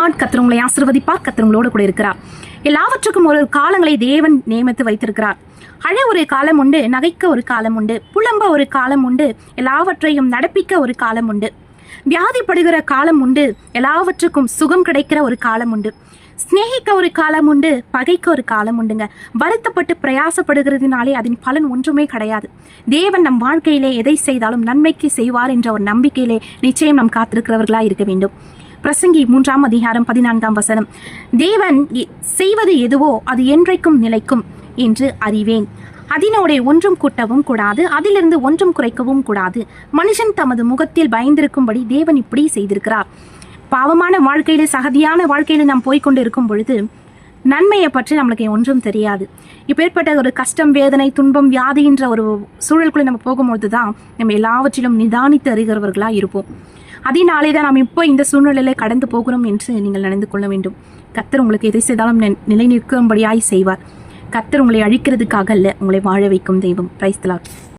Lord. கர்த்தர் உங்களை ஆசீர்வதிப்பார். கர்த்தர் உங்களோடு கூட இருக்கிறார். எல்லாவற்றுக்கும் ஒரு காலங்களை தேவன் நியமித்து வைத்திருக்கிறார். அழ ஒரு காலம் உண்டு, நகைக்க ஒரு காலம் உண்டு, புலம்ப ஒரு காலம் உண்டு, எல்லாவற்றையும் நடப்பிக்க ஒரு காலம் உண்டு, வியாதிப்படுகிற காலம் உண்டு, எல்லாவற்றுக்கும் சுகம் கிடைக்கிற ஒரு காலம் உண்டு, சிநேகிக்க ஒரு காலம் உண்டு, பகைக்க ஒரு காலம் உண்டுங்க. வருத்தப்பட்டு பிரயாசப்படுகிறதுனாலே அதன் பலன் ஒன்றுமே கிடையாது. தேவன் நம் வாழ்க்கையிலே எதை செய்தாலும் நன்மைக்கு செய்வார் என்ற ஒரு நம்பிக்கையிலே நிச்சயம் நாம் காத்திருக்கிறவர்களா இருக்க வேண்டும். பிரசங்கி 3ஆம் அதிகாரம் 14ஆம் வசனம், தேவன் செய்வது எதுவோ அது என்றைக்கும் நிலைக்கும் என்று அறிவேன். அதனோட ஒன்றும் கூட்டவும் கூடாது, அதிலிருந்து ஒன்றும் குறைக்கவும் கூடாது. மனுஷன் தமது முகத்தில் பயந்திருக்கும்படி தேவன் இப்படி செய்திருக்கிறார். பாவமான வாழ்க்கையில, சகதியான வாழ்க்கையில நாம் போய்கொண்டு இருக்கும் பொழுது நன்மையை பற்றி நம்மளுக்கு ஒன்றும் தெரியாது. இப்போ ஏற்பட்ட ஒரு கஷ்டம், வேதனை, துன்பம், வியாதின்ற ஒரு சூழலுக்குள்ளே நம்ம போகும்போது தான் நம்ம எல்லாவற்றிலும் நிதானித்து அறிகிறவர்களா இருப்போம். அதனாலே தான் நாம் இப்போ இந்த சூழ்நிலையில கடந்து போகிறோம் என்று நீங்கள் நினைந்து கொள்ள வேண்டும். கர்த்தர் உங்களுக்கு எதை செய்தாலும் நிலை நிற்கும்படியாய் செய்வார். கர்த்தர் உங்களை அழிக்கிறதுக்காக அல்ல, உங்களை வாழ வைக்கும் தெய்வம். Praise the Lord.